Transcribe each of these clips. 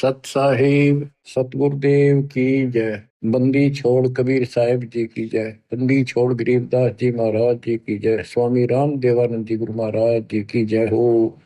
सत साहिब सतगुरुदेव की जय। बंदी छोड़ कबीर साहिब जी की जय। बंदी छोड़ गरीबदास जी महाराज जी की जय। स्वामी राम देवानंद जी गुरु महाराज जी की जय हो।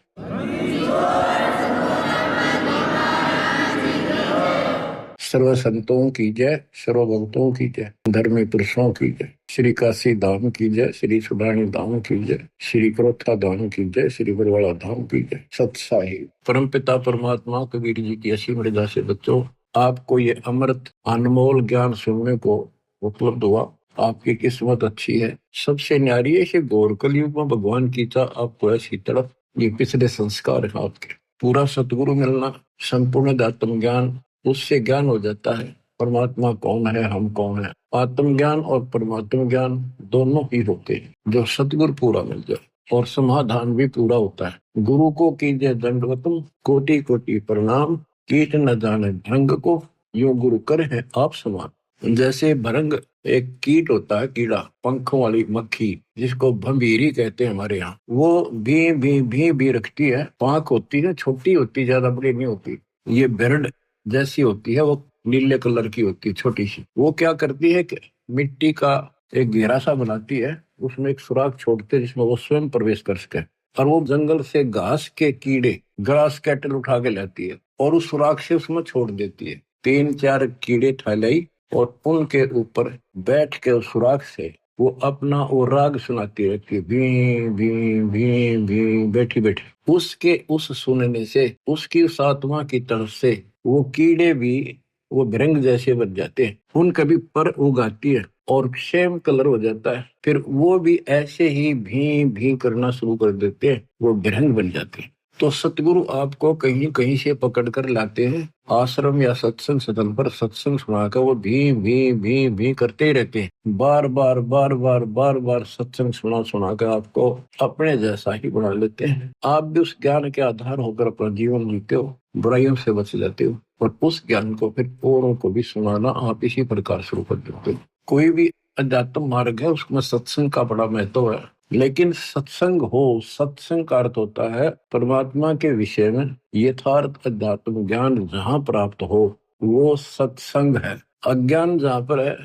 सर्व संतों की जय, सर्व भक्तों की जय, धर्मी पुरुषों की जय। श्री काशी धाम की जय, श्री सुडानी धाम की जय, श्री क्रोथा धाम की जय, श्री बरवाड़ा धाम की जय। सत साहिब परम पिता परमात्मा कबीर जी की असीम मर्यादा से बच्चों, आपको ये अमृत अनमोल ज्ञान सुनने को उपलब्ध हुआ। आपकी किस्मत अच्छी है, सबसे न्यारी है। इसे गौर कलयुग में भगवान की था आपको ऐसी तड़प। ये पिछले संस्कार है आपके। पूरा सतगुरु मिलना, संपूर्ण आत्म ज्ञान, उससे ज्ञान हो जाता है परमात्मा कौन है, हम कौन है। आत्मज्ञान और परमात्मा ज्ञान दोनों ही होते हैं। जो सतगुरु पूरा मिल जाए और समाधान भी पूरा होता है। गुरु को कीजिए दंडवतम, कोटि कोटि प्रणाम। कीट न जाने भृंग को, यो गुरु कर है आप समान। जैसे भृंग एक कीट होता है, कीड़ा, पंखों वाली मक्खी, जिसको भंभीरी कहते हैं हमारे यहाँ। वो भी रखती है, पांख होती है, छोटी होती, ज्यादा बड़ी नहीं होती। ये बिरड जैसी होती है, वो नीले कलर की होती है, छोटी सी। वो क्या करती है कि मिट्टी का एक घेरा सा बनाती है, उसमें एक सुराख छोड़ते जिसमें वो स्वयं प्रवेश कर सके। और वो जंगल से घास के कीड़े, ग्रास कैटल उठा के लाती है और उस सुराख से उसमें छोड़ देती है। 3-4 कीड़े ठहलाई और उनके ऊपर बैठ के उस सुराख से वो अपना वो राग सुनाती रहती है, भी भी भी भी बैठी बैठी। उसके उस सुनने से, उसकी उस आत्मा की तरफ से वो कीड़े भी वो भृंग जैसे बन जाते हैं। उनका भी पर उगाती है और सेम कलर हो जाता है। फिर वो भी ऐसे ही भी भी करना शुरू कर देते हैं, वो भृंग बन जाते हैं। तो सतगुरु आपको कहीं कहीं से पकड़ कर लाते हैं आश्रम या सत्संग सदन पर, सत्संग सुनाकर वो भी करते ही रहते हैं। बार बार सत्संग सुना कर आपको अपने जैसा ही बना लेते हैं। आप भी उस ज्ञान के आधार होकर अपना जीवन जीते हो, बुराइयों से बच जाते हो और उस ज्ञान को फिर औरों को भी सुनाना आप इसी प्रकार शुरू कर देते हो। कोई भी अध्यात्म मार्ग है, उसमें सत्संग का बड़ा महत्व है। लेकिन सत्संग हो, सत्संग का अर्थ होता है परमात्मा के विषय में यथार्थ अध्यात्म ज्ञान जहाँ प्राप्त हो, वो सत्संग है। अज्ञान जहाँ पर है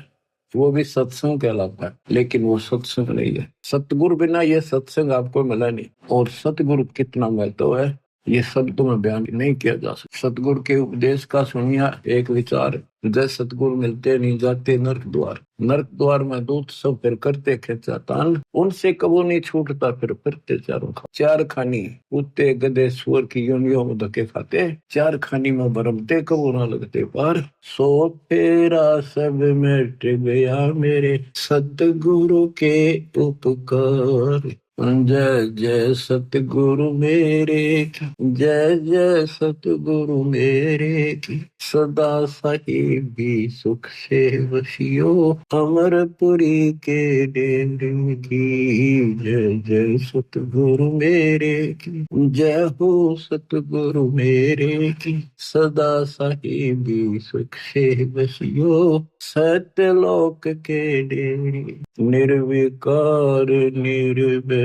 वो भी सत्संग कहलाता है, लेकिन वो सत्संग नहीं है। सतगुरु बिना ये सत्संग आपको मिला नहीं। और सतगुरु कितना महत्व है ये शब्दों में बयान नहीं किया जा सकता। सतगुरु के उपदेश का सुनिया एक विचार, जय सतगुरु मिलते नहीं जाते नरक द्वार। नरक द्वार में दूत सब फिर करते खेचा तान, उनसे कबो नहीं छूटता फिर फिरते चारों खा। चार खानी कुत्ते गधे सुअर की योनियों में धक्के खाते, चार खानी में भरमते कबो ना लगते पार। सो फेरा सब मिट गया मेरे सतगुरु के उपकार। जय जय सतगुरु मेरे की, जय जय सतगुरु मेरे की। सदा साहिबी सुख से वसियो, अमरपुरी के डेरे की। जय जय सतगुरु मेरे की, जय हो सतगुरु मेरे की। सदा साहिबी सुख से वसियो, सत्यलोक के डेरे। निर्विकार निर्भय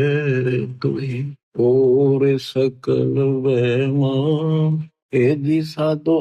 तुहि, और सकल वैमान। हे जी साधो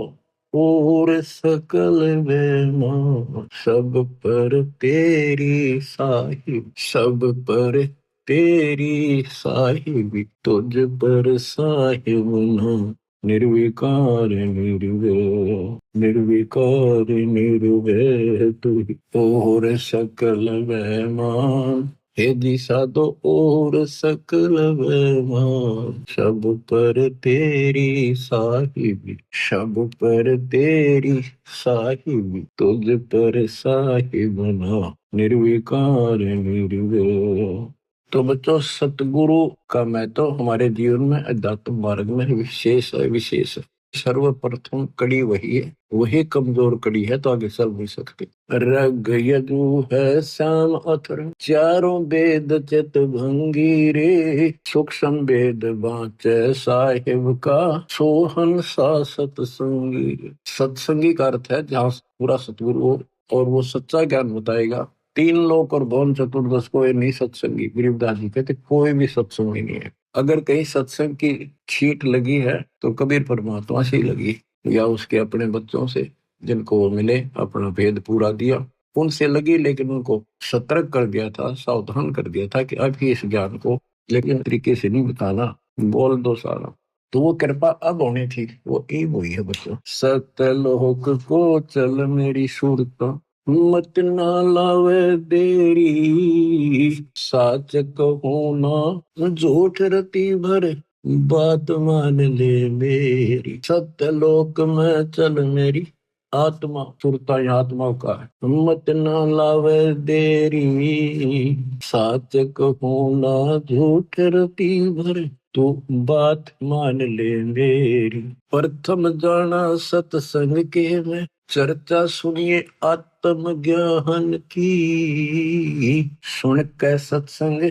और सकल वैमान, सब पर तेरी साहिब, सब पर तेरी साहिब, तुझ पर साहिब ना। निर्विकार निर्भय, निर्विकार निर्भय तुहि, और सकल वैमान। हे दिशा दो और सकल वैमान, सब पर तेरी साहिबी, सब पर तेरी साहिबी, तुझ पर साहिब ना। निर्विकार निर्भय। तो बच्चों, सतगुरु का महत्व हमारे जीवन में अध्यात्म मार्ग में विशेष है, विशेष है। सर्वप्रथम कड़ी वही है, वही कमजोर कड़ी है तो आगे चल नहीं सकते। रग यजु है श्याम अथर, चारों वेद चित भंगी रे। सूक्ष्म वेद बाँचे साहिब का, सोहन सा सतसंगी। सत्संगी का अर्थ है जहाँ पूरा सतगुरु हो और वो सच्चा ज्ञान बताएगा। तीन लोक और भवन चतुर्दश को ये नहीं सत्संगी। गरीबदास जी कहते कोई भी सत्संगी नहीं है। अगर कहीं सत्संग की छींट लगी है तो कबीर परमात्मा से ही लगी। या उसके अपने बच्चों से जिनको वो मिले, अपना भेद पूरा दिया, उनसे लगी, लेकिन उनको सतर्क कर दिया था, सावधान कर दिया था कि अभी इस ज्ञान को लेकिन तरीके से नहीं बताना, बोल दो सारा। तो वो कृपा अब होनी थी, वो एक हुई है बच्चों। सतलोक को चल मेरी सुरता, मत ना लावे देरी, साच कहो ना झूठ रति भर, बात मान ले मेरी। सत्यलोक में चल मेरी आत्मा, सुरता आत्मा का है, मत ना लावे देरी, साच कहो ना झूठ रति भर, तू बात मान ले मेरी। प्रथम जाना सत्संग के में, चर्चा सुनिए आत्म ज्ञान की, सुन के सत्संग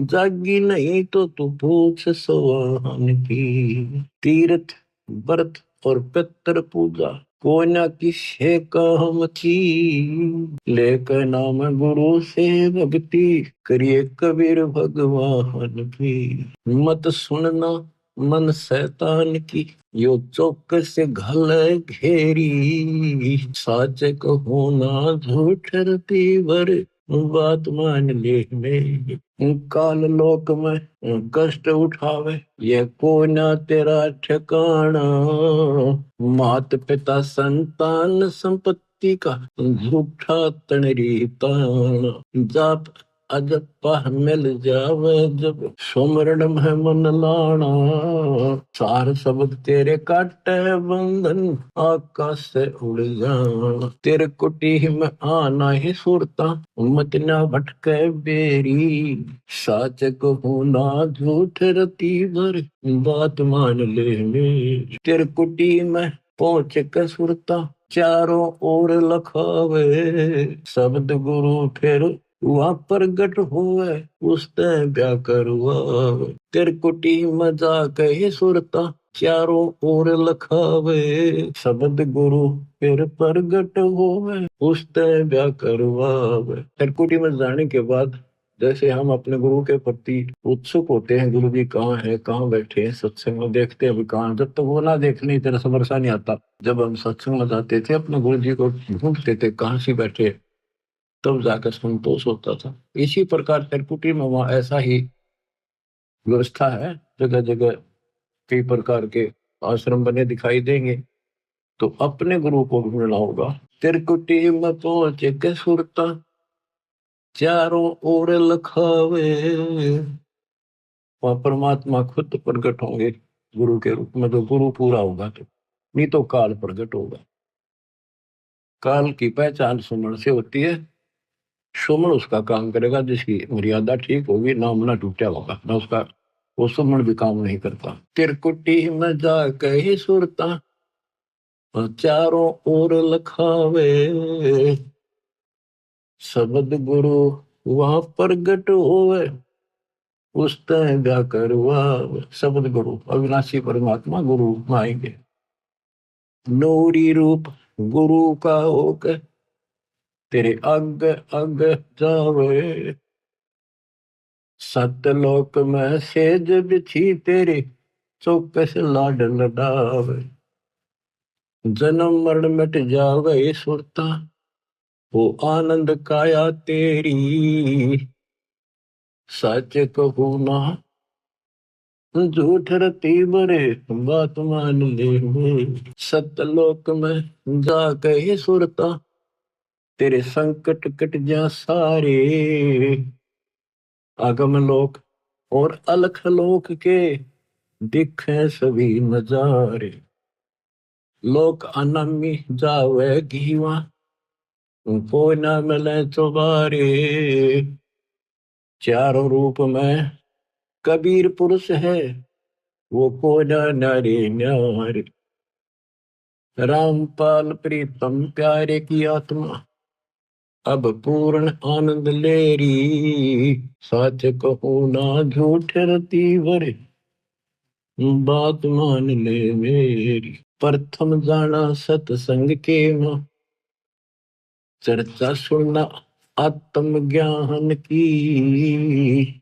जागी नहीं तो तू पूछ सवाहन की। तीर्थ व्रत और पितृ पूजा को न किसे काम थी, लेकर नाम गुरु से भक्ति करिए कबीर भगवान की। मत सुनना मन शैतान की, यो चौकस घल घेरी, साच कहो ना झूठ रति भर, बात मान ले मेरी। काल लोक में कष्ट उठावे ये को ना तेरा ठिकाना, मात पिता संतान संपत्ति का झूठा तणरी ताना। जाप अजपा मिल जावे जब, सुमरण में मन लाना, सार शब्द तेरे काटे बंधन, आकाश से उड़ जाना। तेरे कुटी में आना ही सुरता, मत ना भटके बेरी, साच कहो ना झूठ रति भर, बात मान ले मेरी। तेरे कुटी में पहुंच के सुरता, चारों ओर लखावे, शब्द गुरु फिर वहां प्रगट हुए, उसने ब्या करवा। तेरे कुटी मजा कही सुरता, चारों ओर लखावे, शब्द गुरु फिर प्रगट होवे, उसने ब्या करवावे। त्रिकुटी में जाने के बाद जैसे हम अपने गुरु के प्रति उत्सुक होते हैं, गुरु जी कहाँ है, कहाँ बैठे हैं, सत्संग में देखते हैं अभी कहाँ, जब तक वो ना देखने तेरा से भरोसा नहीं आता। जब हम सत्संग में जाते थे अपने गुरु जी को ढूंढते थे कहाँ से बैठे, तब जाकर संतोष होता था। इसी प्रकार त्रिकुटी में वहां ऐसा ही व्यवस्था है, जगह जगह कई प्रकार के आश्रम बने दिखाई देंगे। तो अपने गुरु को ढूंढना होगा। त्रिकुटी में पहुंच के सुरता, चारों ओर लखावे, वहां परमात्मा खुद प्रकट होंगे गुरु के रूप में। तो गुरु पूरा होगा तो, नहीं तो काल प्रकट होगा। काल की पहचान सुमन से होती है। सुमन उसका काम करेगा जिसकी मर्यादा ठीक होगी, नाम ना टूटा होगा ना उसका, वो सुमन भी काम नहीं करता। त्रिकुटी में जाके ही सुरता, चारों ओर लखावे, शब्द गुरु वहां प्रगट होवे, उसते ब्या करवा। शब्द गुरु अविनाशी परमात्मा गुरु में आएंगे, नूरी रूप गुरु का होकर तेरे अग अग जावे, सतलोक में सेज बिछी तेरे, चौकस लाड लडावे। जन्म मरण मिट जावे सुरता, वो आनंद काया तेरी, सच कहू ना झूठ रति बरे, बात मान ले। सतलोक में जाके ही सुरता, तेरे संकट कट जा सारे, आगम लोक और अलख लोक के दिखे सभी नजारे। लोक अनमी जावे घीवा, को न मिले चुबारे, चारों रूप में कबीर पुरुष है, वो को न नारे न्यारे। रामपाल प्रीतम प्यारे की आत्मा, अब पूर्ण आनंद लेरी, सच कहो ना झूठ रति भरे, बात मान ले मेरी। प्रथम जाना सत्संग के मां, चर्चा सुनना आत्म ज्ञान की,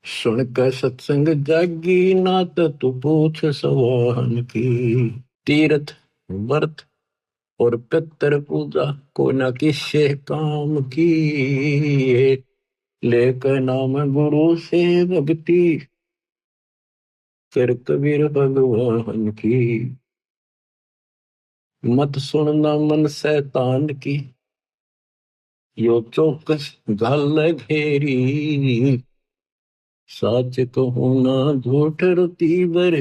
सुन कर सत्संग जागी, नात तू पूछ सवाहन की। तीर्थ व्रत और पितर पूजा को न किसे काम की। लेकर नाम गुरु से भक्ति, कर कबीर भगवान की। मत सुनना मन शैतान की, यो चौकस गल घेरी। सच कहूं ना झूठ रुती बर,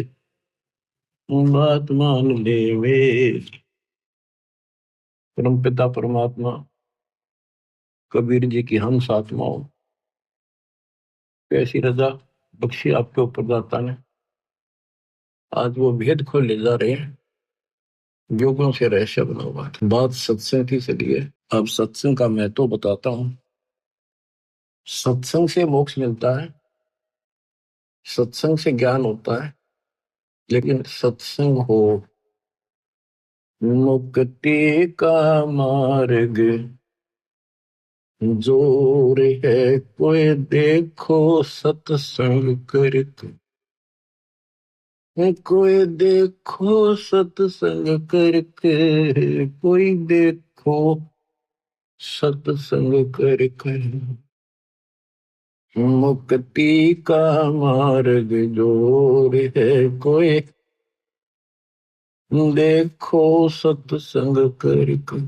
बात मान ले वे। परम पिता परमात्मा कबीर जी की हम आत्माओं, कैसी रजा बख्शी आपके ऊपर दाता ने। आज वो भेद खोल ले जा रहे हैं, योगों से रहस्य बना हुआ है। बात सत्संग की चलिए, अब सत्संग का मैं तो बताता हूं। सत्संग से मोक्ष मिलता है, सत्संग से ज्ञान होता है, लेकिन सत्संग हो मुक्ति का मार्ग, जोर है कोई देखो सत्संग करके। कोई देखो सत्संग करके, कोई देखो सत्संग करके। मुक्ति का मार्ग जोर है कोई देखो सत्संग करके।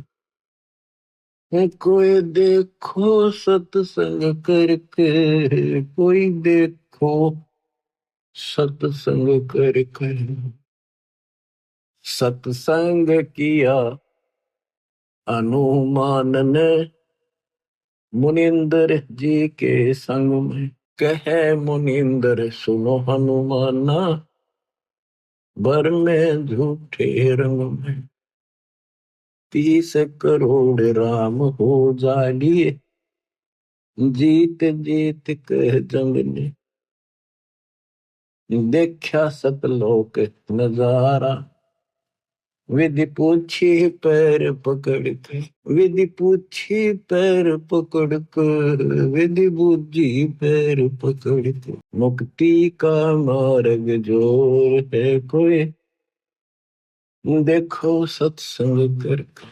कोई देखो सत्संग करके, कोई देखो सत्संग करके। सत्संग किया हनुमान ने, मुनिंदर जी के संग में। कहे मुनिंदर सुनो हनुमाना, बर में झूठे रंग में। 30 करोड़ राम हो जालिए, जीत जीत के जंग ने। देखा सतलोक नजारा, विधि पूछी पैर पकड़ के। विधि पूछी पैर पकड़ कर, विधि बूझी पैर पकड़ के। मुक्ति का मार्ग जोर है कोई देखो सत्संग करके।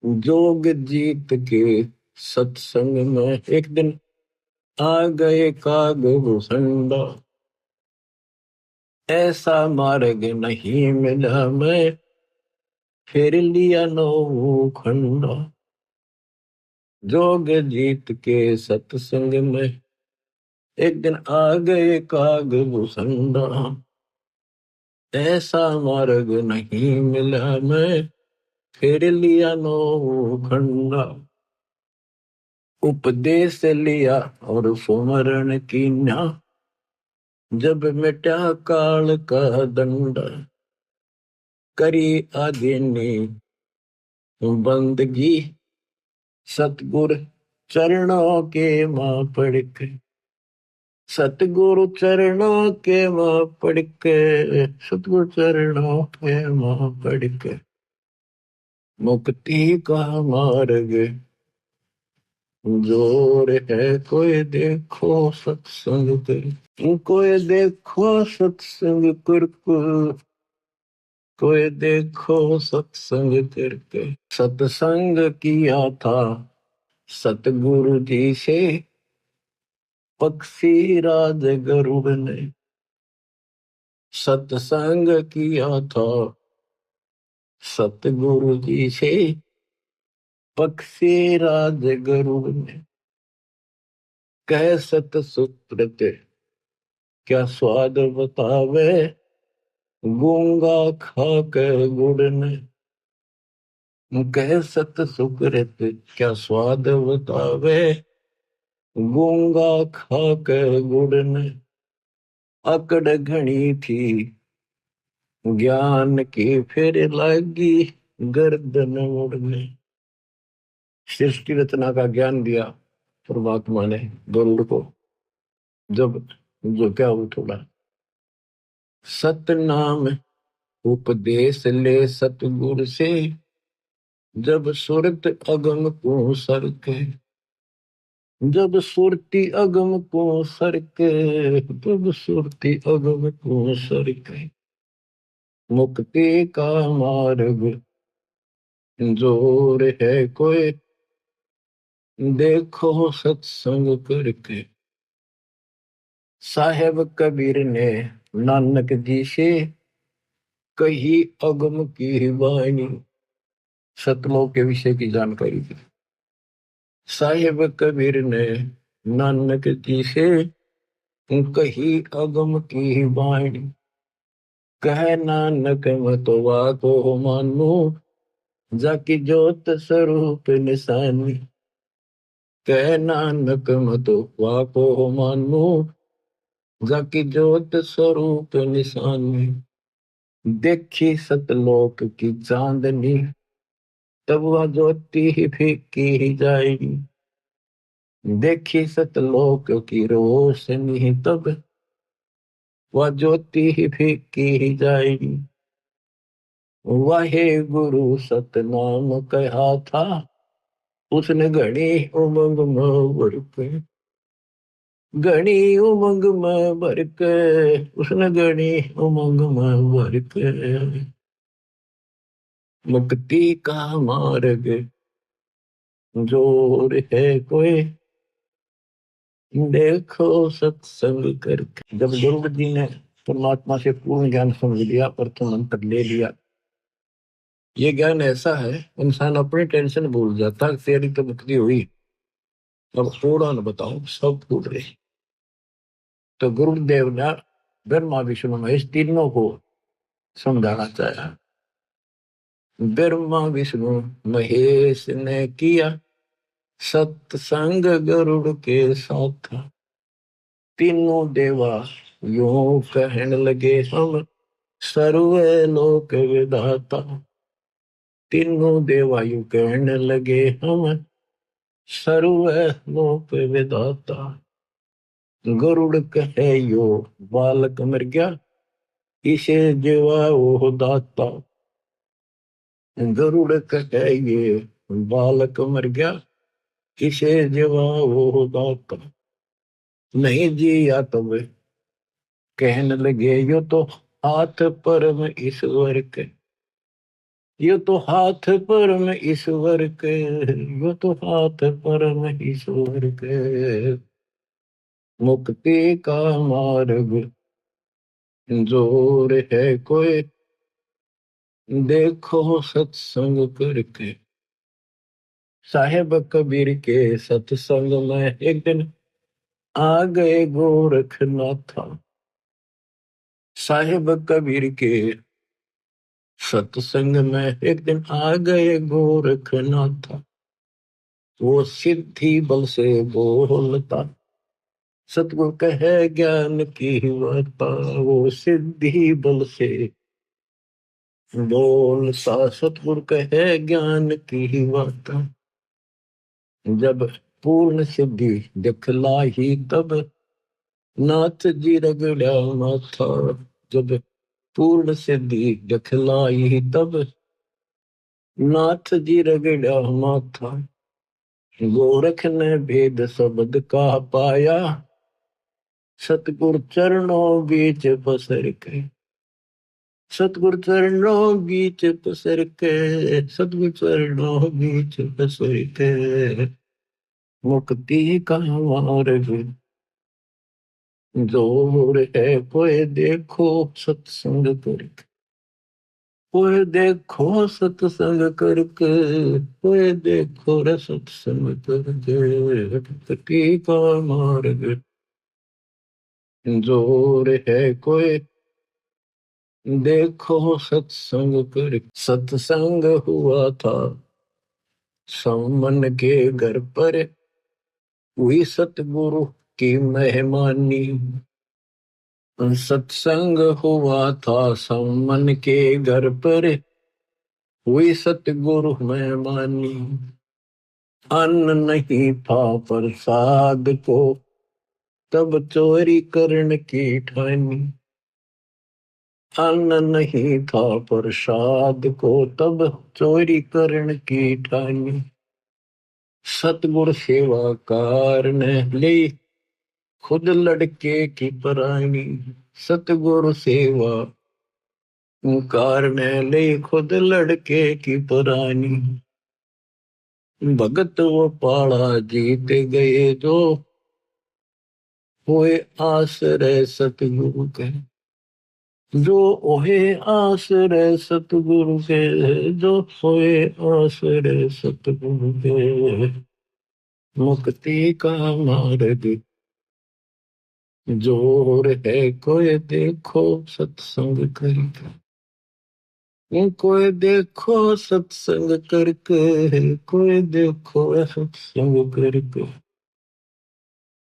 जोग जीत के सत्संग में एक दिन आ गए काग भूषंडा। ऐसा मार्ग नहीं मिला, मैं फिर लिया नौ खंडा। जोग जीत के सत्संग में एक दिन आ गए काग भूषंडा। ऐसा मार्ग नहीं मिला, मैं फिर लिया नौ खंडा। उपदेश लिया और सुमरण कीन्या, जब मिटा काल का दंडा। करी आदिनी बंदगी, सतगुर चरणों के मां पड़ के। सतगुरु चरणों के मां पड़ के, सतगुरु चरणों के मां पड़ के। मुक्ति का मार्ग जोर है कोई देखो सत्संग कर। कोई देखो सत्संग कर, कोई देखो सत्संग करके। सत्संग किया था सतगुरु जी से, पक्षी राज गरुड़ ने। सत्संग किया था सतगुरु जी से, पक्षी राज गरुड़ ने। कह सत सुप्रत क्या स्वाद बतावे, गूंगा खा कर गुड़ ने। कह सत सुकृत क्या स्वाद बतावे, गूंगा खा कर गुड़ ने। अकड़ घनी थी ज्ञान की, फिर लगी गर्दन मुड़ने। सृष्टि रचना का ज्ञान दिया परमात्मा ने गरुड़ को, जब जो क्या वो थोड़ा सतनाम उपदेश ले सतगुरु से, जब सुरत अगम को सर के। जब सुरती अगम को सरके, जब सुरती अगम को सरके, मुक्ति का मार्ग जोर है कोई, देखो सत्संग करके। साहेब कबीर ने नानक जी से कही अगम की वाणी, सतलोक के विषय की जानकारी दी। साहेब कबीर ने नानक जी से कही अगम की वाणी, कह नानक मतवा को मानो, जाकी जोत स्वरूप निशानी। कह नानक मतवा को मानो, जाकी जोत स्वरूप निशानी। देखी सतलोक की चांदनी, तब वह ज्योति ही फीकी ही जाएगी। देखी सतलोक की रोशनी, तब वह ज्योति ही फीकी ही जाएगी। वाहे गुरु सतनाम कहा था, उसने घड़ी उमंग में भर के, घड़ी उमंग में भर के, उसने घड़ी उमंग में भर के। मुक्ति का मार्ग जोर है कोई, देखो सत्संग करके। जब गुरु जी ने परमात्मा से पूर्ण ज्ञान समझ लिया, प्रथम अंतर ले लिया, ये ज्ञान ऐसा है इंसान अपनी टेंशन भूल जाता। तेरी तो मुक्ति हुई, अब थोड़ा न बताओ, सब भूल रहे। तो गुरुदेव ने ब्रह्मा विष्णु महेश तीनों को समझाना चाहा। ब्रह्मा विष्णु महेश ने किया सत्संग गरुड़ के साथ। तीनों देवा यूं कहने लगे, हम सर्वे लोक विधाता। तीनों देवा यूं कहने लगे, हम सर्वे लोक विधाता। गरुड़ कहे यो बालक मर गया, इसे जीवा वो दाता। गरुड़ कहे ये बालक मर गया, इसे जीवा वो दाता। नहीं जिया तब कहने लगे, यो तो हाथ परम ईश्वर के, यो तो हाथ परम ईश्वर के, यो तो हाथ परम ईश्वर के। मुक्ति का मार्ग जोर है कोई, देखो सत्संग करके। साहेब कबीर के सत्संग में एक दिन आ गए गोरखनाथ। साहेब कबीर के सत्संग में एक दिन आ गए गोरखनाथ। वो सिद्धि बल से बोलता, सतगुरु कहे ज्ञान की वार्ता। वो सिद्धि बल से बोलता, सतगुरु कहे ज्ञान की वार्ता। जब पूर्ण सिद्धि दिखलाई, तब नाथ जी रगड़ा माथा। जब पूर्ण सिद्धि दिखलाई, तब नाथ जी रगड़ा माथा। गोरख ने भेद शब्द का पाया, सतगुरु चरणों बीच पसर के। सतगुरु चरणों बीच पसर के, सतगुरु चरणों बीच पसर के। मुक्ति का मार्ग जोर है कोई, देखो सत्संग करके। कोई देखो सत्संग करके, कोई देखो रे सत्संग करके। मुक्ति का मार्ग जोर है कोई, देखो सत्संग कर। सत्संग हुआ था समन के घर पर, हुई सतगुरु की मेहमानी। सत्संग हुआ था समन के घर पर, हुई सतगुरु मेहमानी। अन्न नहीं था प्रसाद को, तब चोरी करने की ठानी। अन्न नहीं था प्रसाद को, तब चोरी करने की ठानी। सतगुर सेवा कारण ले खुद लड़के की परानी। सतगुर सेवा कारण ले खुद लड़के की परानी। भगत वो पाला जीत गए जो होए आश्रय सतगुरु के। जो ओहे आश्रय सतगुरु के, जो होए आश्रय सतगुरु के। मुक्ति का मार्ग जोर है कोई देखो सत्संग करके। कोई देखो सत्संग करके, कोई देखो सत्संग करके।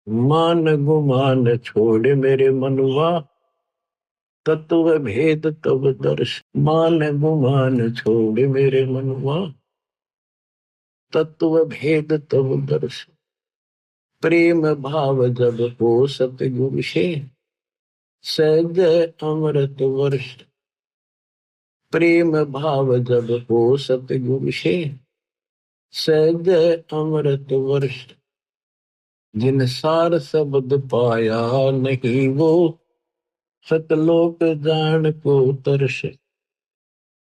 मान गुमान छोड़ मेरे मनुआ, तत्व भेद तब दर्श। मान गुमान छोड़ मेरे मनुआ, तत्व भेद तब दर्श। प्रेम भाव जब हो सतगुरु से, सहज अमृत वर्ष। प्रेम भाव जब हो सतगुरु से, सहज अमृत वर्ष। जिन सार शब्द पाया नहीं वो, सतलोक जान को तरस।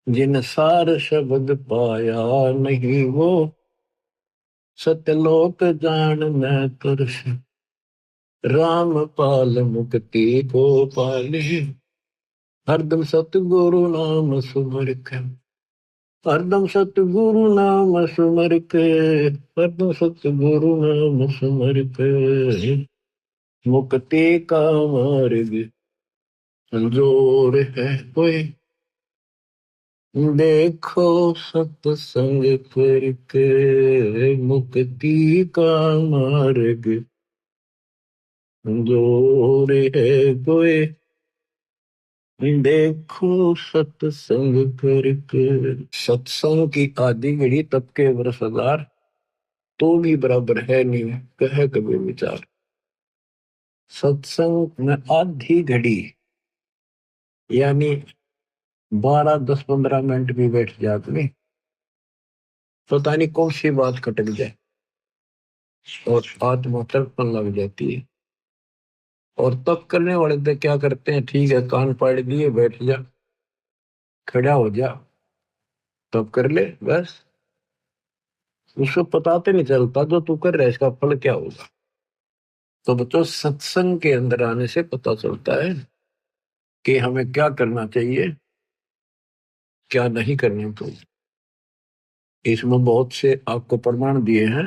जिन सार शब्द पाया नहीं वो, सतलोक जान न तरस। राम पाल मुक्ति को पाले, हरदम सतगुरु नाम सुमर के। हरदम सतगुरु नाम सुमर के, हरदम सतगुरु नाम सुमर के। मुक्ति का मार्ग जोर है कोई देखो सत्संग करके। मुक्ति का मार्ग जोर है कोई देखो सत्संग करके। सत्संग की आदि घड़ी तब के वर्षगार, तो भी बराबर है नहीं कह कभी विचार। सत्संग में आधी घड़ी यानी 12 10 15 मिनट भी बैठ जाते नहीं, पता नहीं कौन सी बात खटक जाए और आत्मा तड़पन लग जाती है। और तब करने वाले तो क्या करते हैं, ठीक है कान पाड़ दिए बैठ जा, खड़ा हो जा, तब कर ले बस। उसको पता तो नहीं चलता जो तू कर रहा है इसका फल क्या होगा। तो बच्चों सत्संग के अंदर आने से पता चलता है कि हमें क्या करना चाहिए, क्या नहीं करना चाहिए। इसमें बहुत से आपको प्रमाण दिए हैं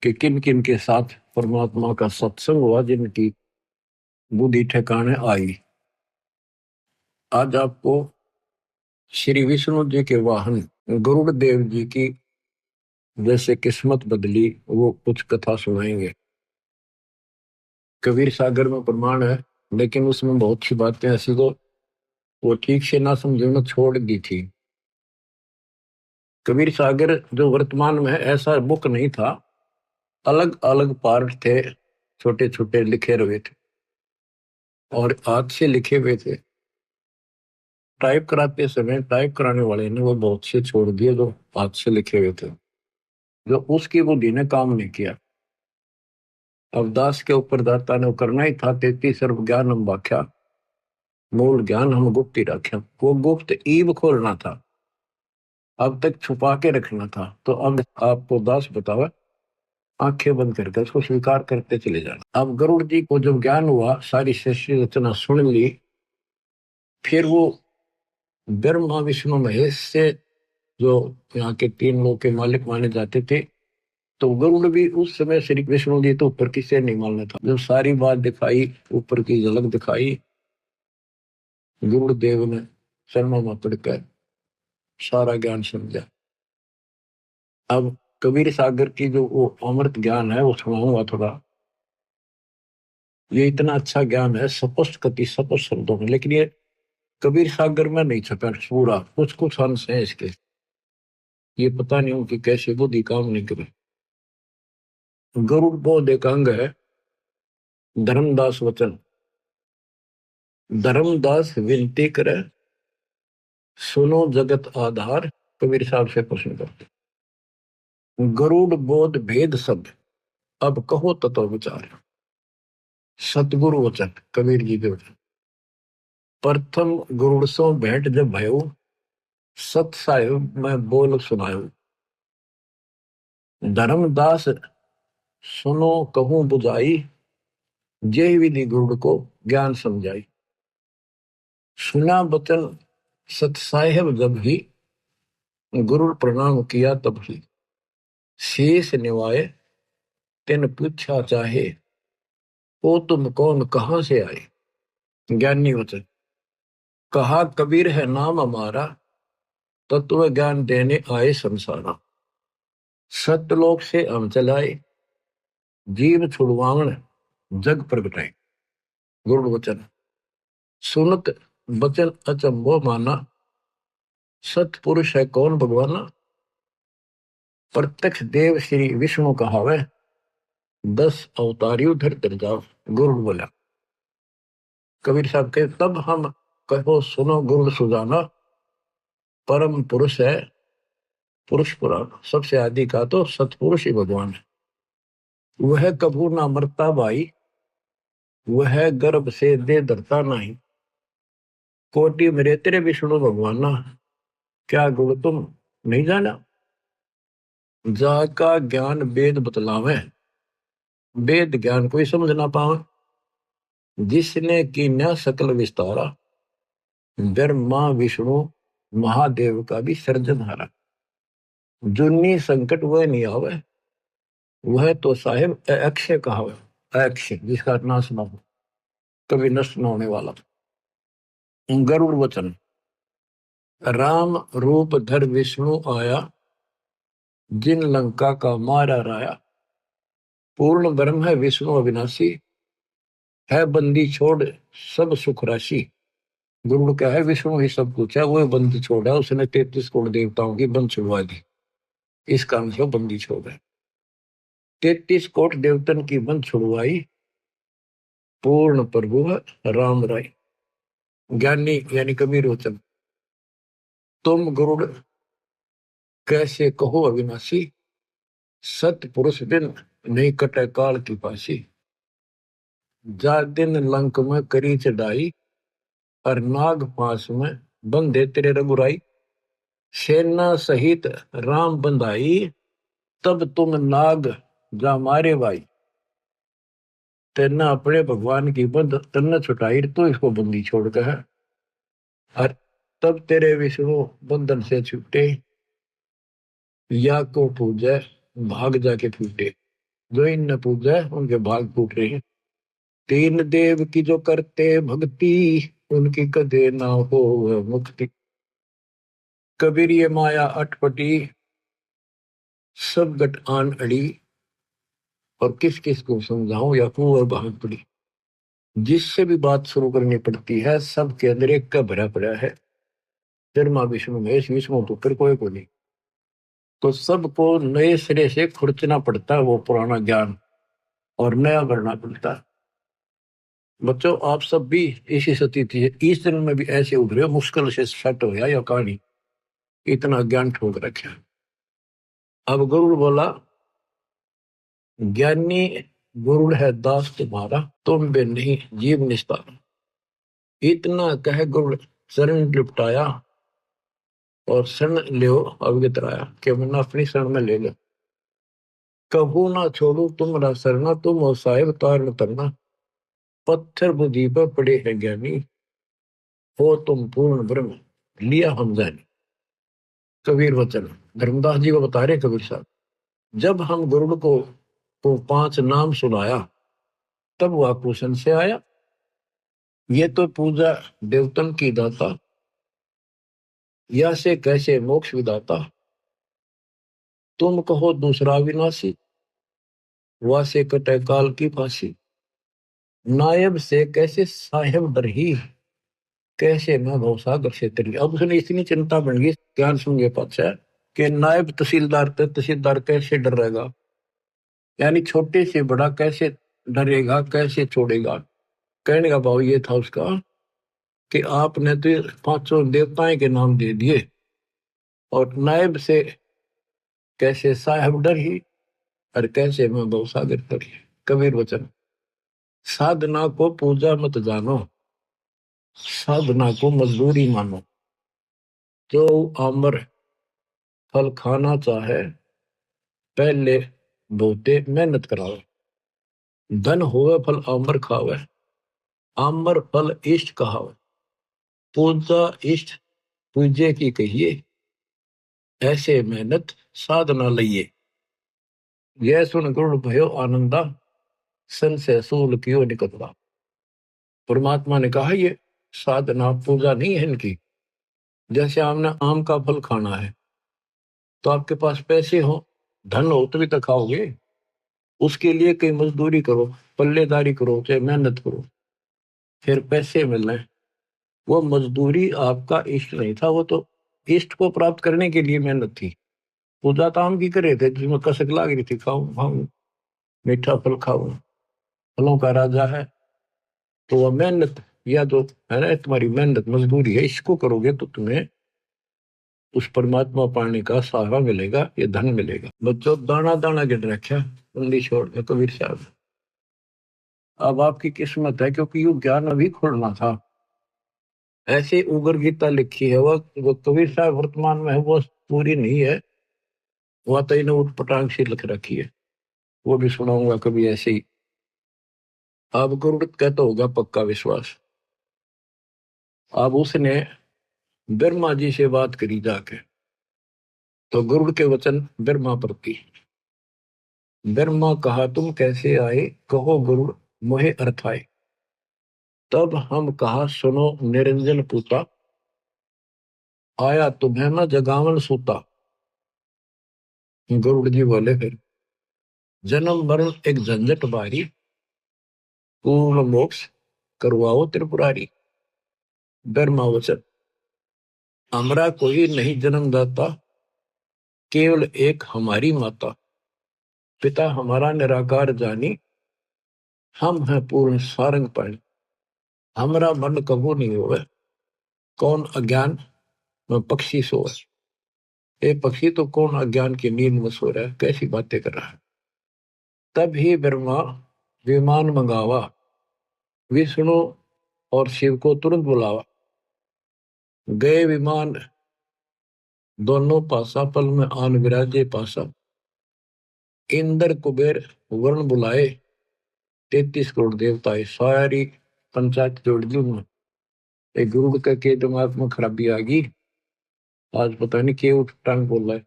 कि किन किन के साथ परमात्मा का सत्संग हुआ, जिनकी बुद्धि ठिकाने आई। आज आपको श्री विष्णु जी के वाहन गरुड़ देव जी की जैसे किस्मत बदली वो कुछ कथा सुनाएंगे। कबीर सागर में प्रमाण है, लेकिन उसमें बहुत सी बातें ऐसी को वो ठीक से ना समझना छोड़ दी थी। कबीर सागर जो वर्तमान में है ऐसा बुक नहीं था, अलग अलग पार्ट थे, छोटे छोटे लिखे हुए थे और हाथ से लिखे हुए थे। टाइप कराते समय टाइप कराने वाले ने वो बहुत से छोड़ दिए जो हाथ से लिखे हुए थे, जो उसकी बुद्धि ने काम नहीं किया। अब दास के ऊपर दाता ने करना ही था 33 सर्व ज्ञान हम व्याख्या, मूल ज्ञान हम गुप्त ही रखे। वो गुप्त ईब खोलना था, अब तक छुपा के रखना था। तो अब आपको दास बतावा, आंखें बंद करके उसको स्वीकार करते चले जाना। अब गरुड़ जी को जब ज्ञान हुआ, सारी सृष्टि रचना सुन ली, फिर वो ब्रह्मा विष्णु महेश से जो यहाँ के 3 लोग के मालिक माने जाते थे, तो गरुड़ भी उस समय श्री विष्णु जी तो ऊपर किसे नहीं मानना था। जब सारी बात दिखाई, ऊपर की झलक दिखाई, गरुड़ देव ने शर्मा में पड़कर सारा ज्ञान समझा। अब कबीर सागर की जो वो अमृत ज्ञान है वो सुनाऊंगा थोड़ा। ये इतना अच्छा ज्ञान है स्पष्ट कति स्पष्ट शब्दों में, लेकिन ये कबीर सागर में नहीं छपा पूरा, कुछ कुछ अंश है इसके। ये पता नहीं हो कि कैसे बुद्धि काम नहीं करे। गरुड़ बोध एक अंग है, धर्मदास वचन। धर्मदास विनती करे, सुनो जगत आधार। कबीर साहब से प्रश्न करते, गरुड़ बोध भेद सब, अब कहो ततो विचार। सतगुरु वचन, कबीर जी के वचन। प्रथम गरुड़ सो भेंट जब भयो, सत साहिब मैं बोल सुनायो। धर्मदास सुनो कहूं बुझाई, जय विधि गरुड़ को ज्ञान समझाई। सुना बचन सत साहिब जब ही, गुरु प्रणाम किया तब ही। शेष निवाए तिन पूछा चाहे, ओ तुम कौन कहां से आए। ज्ञानी वचन। कहा कबीर है नाम हमारा, तत्व ज्ञान देने आए संसारा। सतलोक से हम चलाए, जीव छुड़वावण जग प्रगटाए। गुरु वचन। सुनत बचन अचंभो माना, सतपुरुष है कौन भगवाना। प्रत्यक्ष देव श्री विष्णु कहावे, 10 अवतारियों धर जाओ। गुरु बोला। कबीर साहब के तब हम कहो सुनो गुरु सुजाना, परम पुरुष है पुरुष पुराण। सबसे आदि का तो सतपुरुष ही भगवान है। वह कभू ना मरता भाई, वह गर्भ से दे धरता नहीं। कोटि मेरे तेरे विष्णु भगवाना, क्या गुण तुम नहीं जाना। जाका ज्ञान वेद बतलावे, वेद ज्ञान कोई समझ ना पावे। जिसने की न सकल विस्तारा, ब्रह्मा विष्णु महादेव का भी सृजनहारा। जुन्नी संकट वह नहीं आवे, वह तो साहिब अक्षय कहावे। अक्षय जिसका नाश न हो, कभी नष्ट न होने वाला। गरुड़ वचन। राम रूप धर विष्णु आया, जिन लंका का मारा राया। पूर्ण ब्रह्म है विष्णु अविनाशी, है बंदी छोड़ सब सुख राशि। गुरु क्या है, विष्णु ही सब कुछ है, वो बंदी छोड़ है। उसने 33 करोड़ देवताओं की बंद छुड़वा दी, इस काम से बंदी छोड़ है। 33 कोट देवतन की बंद छुड़वाई, पूर्ण प्रभु राम राय। ज्ञानी यानी कबीर वचन। तुम गुरुड़ कैसे कहो अविनाशी, सत पुरुष दिन नहीं कटे काल की पासी। जा दिन लंक में करी चढ़ाई, और नाग पास में बंधे तेरे रघुराई। सेना सहित राम बंधाई, तब तुम नाग जा मारे भाई। तेना अपने भगवान की बंद तन्ने छुटाई, तो इसको बंदी छोड़ के है। और तब तेरे विष्णु बंधन से छूटे, या को पूजे भाग जाके फूटे। जो इन पूजे उनके भाग फूट रहे हैं। तीन देव की जो करते भक्ति, उनकी कदे ना हो मुक्ति। कबीर ये माया अटपटी, सब गट आन अड़ी। और किस किस को समझाऊं या कुंवर भाग पड़ी। जिससे भी बात शुरू करनी पड़ती है, सबके अंदर एक का भरा पड़ा है, ब्रह्मा विष्णु महेश। विष्णु तो फिर कोई को नहीं। तो सबको नए सिरे से खुरचना पड़ता है वो पुराना ज्ञान, और नया भरना पड़ता है। बच्चों आप सब भी इसी स्थिति है, इस दिन में भी ऐसे उभरे, मुश्किल से सेट हो या कहानी, इतना ज्ञान ठोक रखे। अब गुरु बोला, ज्ञानी गुरु है दास तुम्हारा, तुम भी नहीं जीव निस्तार। इतना कह गुरु शरण लिपटाया, और शरण ले अवगत राया कि मैंने अपनी शरण में ले लो। कबू ना छोड़ू तुम शरणा, तुम हो साहिब तारण तरना। पत्थर बुद्धि पर पड़े हैं ज्ञानी, हो तुम पूर्ण ब्रह्म लिया हम जानी। कबीर वचन। धर्मदास जी को बता रहे कबीर साहब, जब हम गुरु को 5 नाम सुनाया, तब वह क्वेश्चन से आया, ये तो पूजा देवतन की दाता, या से कैसे मोक्ष विदाता। तुम कहो दूसरा विनाशी, वह से कटे काल की फांसी। नायब से कैसे साहेब डर ही, कैसे मैं भवसागर से तरी। अब उसने इतनी चिंता बन गई ज्ञान सुन के पाछा, कि नायब तहसीलदार कैसे डर रहेगा, यानी छोटे से बड़ा कैसे डरेगा, कैसे छोड़ेगा। कहने का भाव ये था उसका कि आपने तो 500 देवताएं के नाम दे दिए, और नायब से कैसे साहेब डर ही और कैसे मैं बहुसागर तरी। कबीर वचन। साधना को पूजा मत जानो, साधना को मजदूरी मानो। जो आमर फल खाना चाहे, पहले बहुते मेहनत करावे। धन होवे फल आमर खावे, आमर फल इष्ट कहावे। पूजा इष्ट पूजे की कहिए, ऐसे मेहनत साधना लइए। यह सुन गुण भयो आनंदा, सन से सूल कियो निकतवा। परमात्मा ने कहा ये साधना पूजा नहीं है इनकी। जैसे आपने आम का फल खाना है तो आपके पास पैसे हो, धन हो तभी तो खाओगे। उसके लिए कई मजदूरी करो, पल्लेदारी करो, चाहे मेहनत करो, फिर पैसे मिलने। वो मजदूरी आपका इष्ट नहीं था, वो तो इष्ट को प्राप्त करने के लिए मेहनत थी। पूजा तो आम की करे थे जिसमें कसक लाग रही थी, खाऊं खाऊं मीठा फल खाऊं, फलों का राजा है। तो वह मेहनत या जो है ना तुम्हारी मेहनत मजदूरी है, इसको करोगे तो तुम्हें उस परमात्मा पाने का सहारा मिलेगा, ये धन मिलेगा। बच्चों दाना दाना गिन रखा बंदी छोड़ दे कबीर साहब। अब आपकी किस्मत है क्योंकि ये ज्ञान अभी खोलना था। ऐसे उगर गीता लिखी है वो कबीर साहब वर्तमान में है, वो पूरी नहीं है। वह तो इन्हें उठपटांग सी लिख रखी है, वो भी सुनाऊंगा कभी ऐसे ही। अब गुरु कहता होगा पक्का विश्वास। अब उसने ब्रह्मा जी से बात करी जाके, तो गुरु के वचन ब्रह्मा प्रति। ब्रह्मा कहा तुम कैसे आए, कहो गुरु मोहे अर्थ आए। तब हम कहा सुनो निरंजन पूता, आया तुम्हें न जगावन सूता। गुरु जी बोले फिर जन्म मरण एक झंझट बारी, पूर्ण मोक्ष करवाओ त्रिपुरारी। ब्रह्मा वचन हमरा कोई नहीं जन्म दाता, केवल एक हमारी माता। पिता हमारा निराकार जानी, हम हैं पूर्ण सारंग पाणी। हमरा मन कबू नहीं होवे, कौन अज्ञान में पक्षी सोए। ये पक्षी तो कौन अज्ञान की नींद में सो रहा है, कैसी बातें कर रहा है। तब ही ब्रह्मा विमान मंगावा, विष्णु और शिव को तुरंत बुलावा। गए विमान दोनों पासा, पल में आन विराजे पासा। इंद्र कुबेर वरुण बुलाए, 33 करोड़ देवताएं सारी पंचायत जोड़ दी उन्होंने। एक गुरु के दिमाग में खराबी आ गई, आज पता नहीं क्यों उठ टांग बोल रहा है।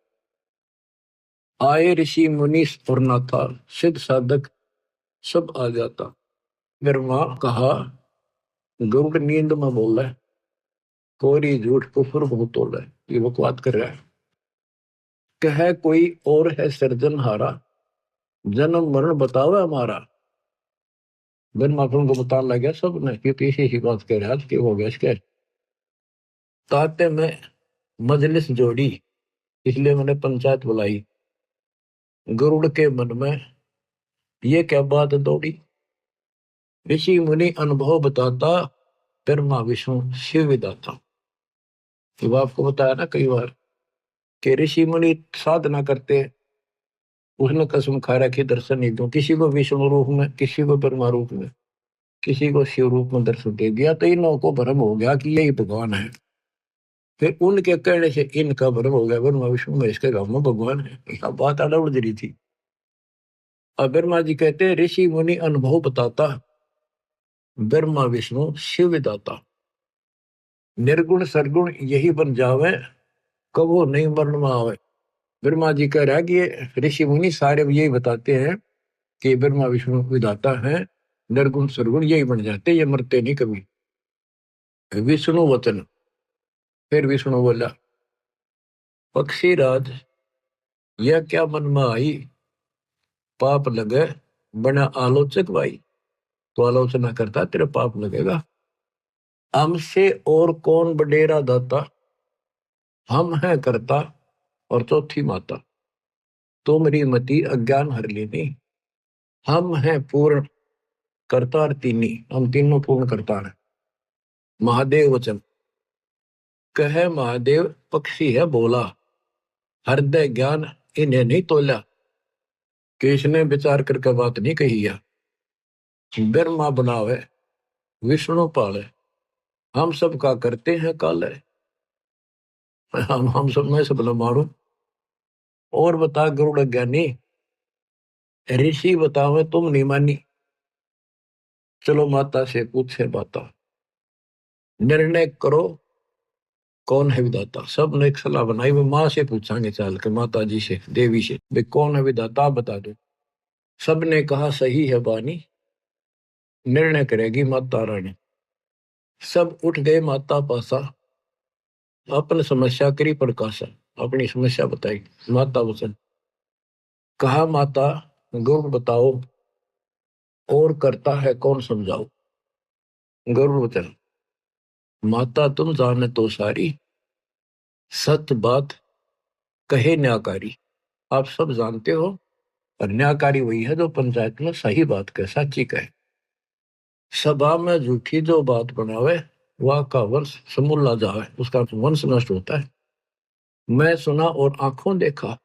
आए ऋषि मुनि और नाथा, सिद्ध साधक सब आ जाता। ब्रह्मा कहा गुरु नींद में बोल रहा है, कोरी झूठ कुफर बहुत तोल है, ये बकवाद कर रहा है। कह कोई और है सृजनहारा, जन्म मरण बतावे हमारा। ब्रह्मा को बताने लग गया सब ने कि पीछे ही बात कह रहा है, हो गया इसके। ताते में मजलिस जोड़ी, इसलिए मैंने पंचायत बुलाई। गरुड़ के मन में ये क्या बात दौड़ी, ऋषि मुनि अनुभव बताता, ब्रह्मा विष्णु शिव विदाता। तो आपको बताया ना कई बार कि ऋषि मुनि साधना करते हैं, उसने कसम खा रखी दर्शन नहीं दूं, किसी को विष्णु रूप में, किसी को ब्रह्मा रूप में, किसी को शिव रूप में दर्शन दे दिया, तो इन को भ्रम हो गया कि यही भगवान है। फिर उनके कहने से इनका भ्रम हो गया ब्रह्मा विष्णु में, इसके गांव में भगवान है। यह बात आड़ा उड़ रही थी। अब ब्रह्मा जी कहते हैं ऋषि मुनि अनुभव बताता, ब्रह्मा विष्णु शिव विदाता। निर्गुण सरगुण यही बन जावे, कबो नहीं मरण में आवे। ब्रह्मा जी कह रहा है कि ये ऋषि मुनि सारे यही बताते हैं कि ब्रह्मा विष्णु विधाता है, निर्गुण सरगुण यही बन जाते, ये मरते नहीं कभी। विष्णु वचन। फिर विष्णु बोला पक्षी राज, यह क्या मन में आई, पाप लगे बना आलोचक भाई। तो आलोचना करता तेरे पाप लगेगा। हमसे और कौन बडेरा दाता, हम हैं करता और चौथी माता। तुमरी मति अज्ञान हर लेनी, हम हैं पूर्ण करता और तीनी, हम तीनों पूर्ण करता है। महादेव वचन। कहे महादेव पक्षी है बोला, हृदय ज्ञान इन्हें नहीं तोला कि इसने विचार करके बात नहीं कही है। ब्रह्मा बनावे विष्णु पाले, हम सब का करते हैं काले। हम सब में सब न मारू। और बता गरुड़ ज्ञानी, ऋषि बतावे तुम नहीं मानी। चलो माता से पूछे बाता, निर्णय करो कौन है विधाता। सब ने एक सलाह बनाई, वो माँ से पूछांगे चल के, माता जी से, देवी से, भाई कौन है विधाता आप बता दो। सब ने कहा सही है बानी, निर्णय करेगी माता रानी। सब उठ गए माता पासा, अपनी समस्या करी प्रकाशा। अपनी समस्या बताई माता वचन, कहा माता गरुड़ बताओ, और करता है कौन समझाओ। गरुड़ वचन, माता तुम जाने तो सारी, सत बात कहे न्याकारी। आप सब जानते हो, और न्याकारी वही है जो पंचायत में सही बात कहे, सच्ची कहे। सभा में झूठी जो बात बनावे, वह का वंश समूला जावे, उसका वंश नष्ट होता है। मैं सुना और आंखों देखा,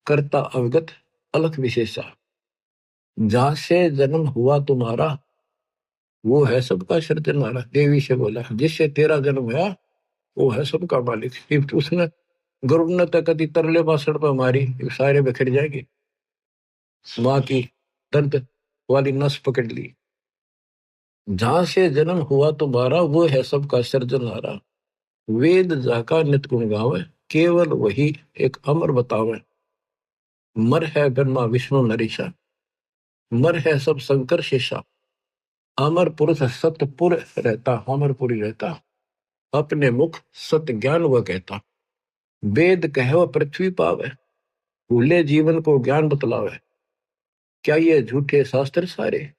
करता अवगत अलख विशेषा। जहां से जन्म हुआ तुम्हारा, वो है सबका सृजनहारा। देवी से बोला, जिससे तेरा जन्म हुआ वो है सबका मालिक। उसने गरुड़ ने तक कदी तरले बासण पर मारी, सारे बिखर जाएगी। माँ की दंत वाली नस पकड़ ली। जहां से जन्म हुआ तुम्हारा, वो है सबका सृजनहारा। वेद जाका नित गुण गावे, केवल वही एक अमर बतावे। मर है ब्रह्मा विष्णु नरीशा, मर है सब शंकर शेषा। अमर पुरुष सतपुर रहता, अमरपुरी रहता। अपने मुख सत्य ज्ञान वह कहता। वेद कहो पृथ्वी पावे, भूले जीवन को ज्ञान बतलावे। क्या ये झूठे शास्त्र सारे,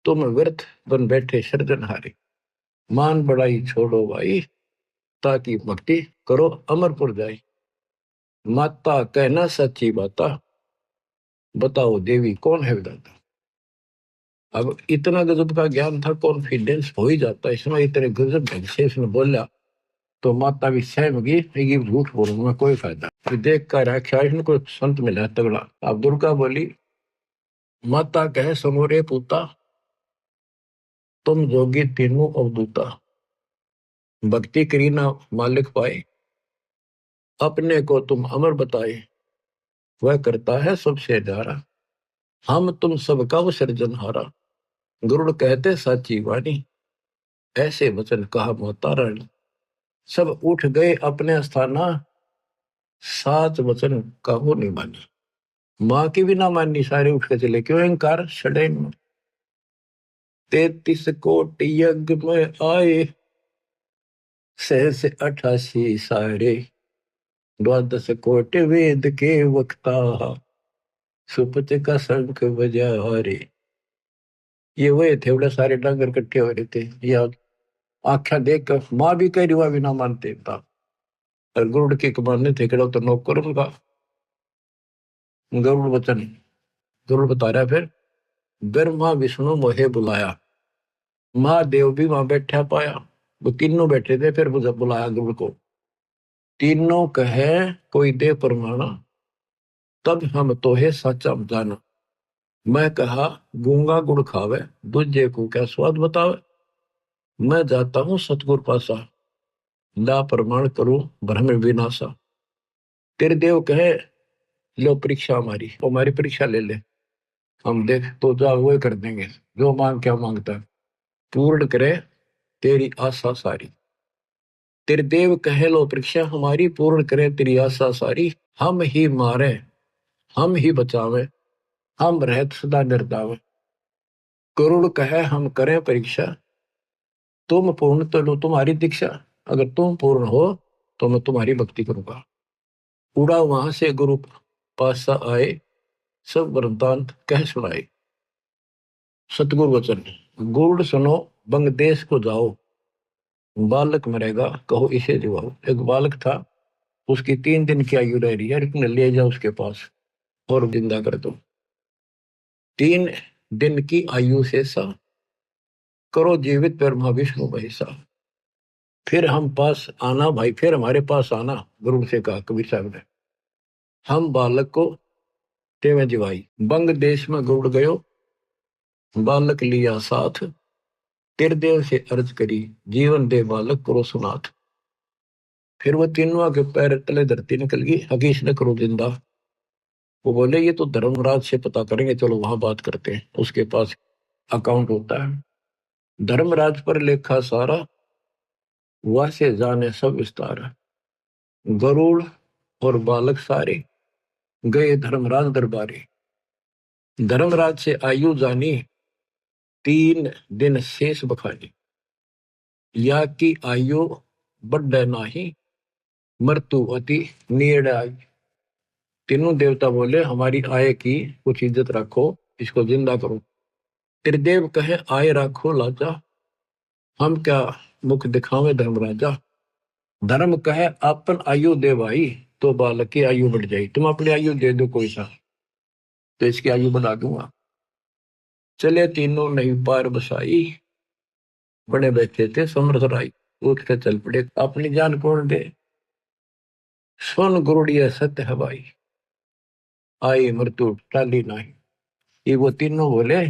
तुम व्यर्थ बन बैठे सृजनहारे। मान बड़ाई छोड़ो भाई, ताकि भक्ति करो अमरपुर जाई। माता कहना सच्ची बाता, बताओ देवी कौन है विधाता। अब इतना गजब का ज्ञान था, कॉन्फिडेंस हो ही जाता इसमें। इतने गजब ढंग से इसने बोला तो माता भी सहम गई, ये झूठ बोलूंगा में कोई फायदा। फिर देख कर आख्या इनको संत मिला तगड़ा। अब दुर्गा बोली, माता कहे समोरे पूता, तुम जोगी तीनों अवधूता। भक्ति करी ना मालिक पाए, अपने को तुम अमर बताए। वह करता है सबसे न्यारा, हम तुम सबका वो सृजनहारा। गरुड़ कहते साची वाणी, ऐसे वचन कहा माता रानी। सब उठ गए अपने स्थाना, सात वचन कहो नहीं मानी। माँ की भी ना माननी, सारे उठ के चले। क्यों अहंकार छड़े। 33 कोटि यज्ञ में आए, सहस 88 सारे। 12 कोटि वेद के वक्ता, सुपथ का शंख बजा रे। ये वही थे, बड़े सारे डंगर इकट्ठे हो रहे थे। या आख्या देख कर माँ भी कह रही, हुआ भी ना मानते था। और गरुड़ के कमाने थे, कड़ा तो नौकर उनका। गरुड़ वचन, गरुड़ बता रहा फिर, ब्रह्मा विष्णु मोहे बुलाया। महादेव भी वहां बैठा पाया, वो तीनों बैठे थे। फिर बुलाया गरुड़ को। तीनों कहे कोई दे परमाना, तब हम तो है सच्चा जाना। मैं कहा गूंगा गुड़ खावे, दूजे को क्या स्वाद बतावे। मैं जाता हूं सतगुर पासा, ला प्रमाण करूं भ्रम विनाशा। तेरे देव कहे लो परीक्षा हमारी परीक्षा ले ले। हम देख तो जा वो कर देंगे, जो मांग क्या मांगता है। पूर्ण करे तेरी आशा सारी। तेरे देव कहे लो परीक्षा हमारी, पूर्ण करे तेरी आशा सारी। हम ही मारे हम ही बचावे, हम रहत सदा निर्दावे। करुण कहे हम करें परीक्षा, तुम पूर्ण तो लो तुम्हारी दीक्षा। अगर तुम पूर्ण हो तो मैं तुम्हारी भक्ति करूंगा। उड़ा वहां से गुरु पासा आए, सब वृतांत कह सुनाए। सतगुरु वचन, गुड़ सुनो बंग देश को जाओ। बालक मरेगा कहो इसे जिवाओ। एक बालक था, उसकी 3 दिन की आयु रह रही है, इतने ले जाओ उसके पास और जिंदा कर दो। 3 दिन की आयु से सा, करो जीवित ब्रह्मा विष्णु महेशा। फिर हम पास आना भाई, फिर हमारे पास आना, गुरु से कहा कबीर साहब ने। हम बालक को तेवे जिवाई। बंग देश में गौड़ गयो, बालक लिया साथ, तिरदेव से अर्ज करी, जीवन दे बालक करो सुनाथ। फिर वो तीनों के पैर तले धरती निकल गई, हकीश ने करो जिंदा। वो बोले ये तो धर्मराज से पता करेंगे, चलो वहां बात करते हैं, उसके पास अकाउंट होता है। धर्मराज पर लेखा सारा, वह से जाने सब विस्तार। गरुड़ और बालक सारे गए धर्मराज दरबारे। धर्मराज से आयु जानी, 3 दिन शेष बखानी। या की आयु बढ़ नाही, मृत्यु अति नेड़ आई। तीनों देवता बोले हमारी आय की कुछ इज्जत रखो, इसको जिंदा करो। त्रिदेव कहे आय राखो लाजा, हम क्या मुख दिखावे धर्मराजा। धर्म कहे अपन आयु दे भाई, तो बालक की आयु बढ़ जाए। तुम अपनी आयु दे दो कोई सा, तो इसकी आयु बढ़ा दूंगा। चले तीनों नहीं पार बसाई, बड़े बैठे थे समर्थ राई। उठ के चल पड़े, अपनी जान कौन दे, सुन गुरुड़िया सत्य है भाई, आई मृत्यु टाली नहीं। ये वो तीनों बोले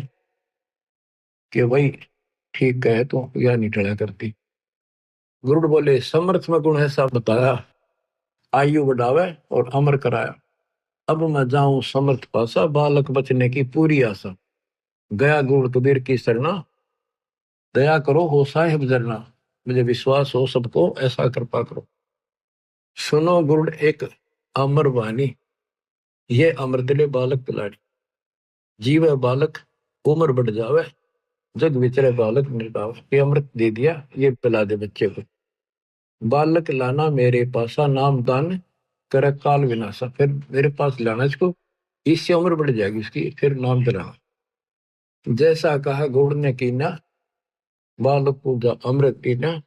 कि भाई ठीक है, तो यह नहीं टला करती। गुरुड़ बोले समर्थ में गुण ऐसा बताया, आयु बढ़ावे और अमर कराया। अब मैं जाऊं समर्थ पासा, बालक बचने की पूरी आशा। गया गुरु कबीर की शरणा, दया करो हो साहिब जरना। मुझे विश्वास हो सबको, ऐसा कृपा करो। सुनो गुरुड़ एक अमर वाणी, ये अमृत ले बालक पिलाड़ी। जीवे बालक उम्र बढ़ जावे, जग विचरे बालक निर्दाव। ये अमृत दे दिया, ये पिला दे बच्चे को। बालक लाना मेरे पासा, नाम दान कर काल विनाशा। फिर मेरे पास लाना इसको, इससे उम्र बढ़ जाएगी उसकी, फिर नाम दिलाना। जैसा कहा गौड़ ने कीना, बालक पूजा अमृत पीना।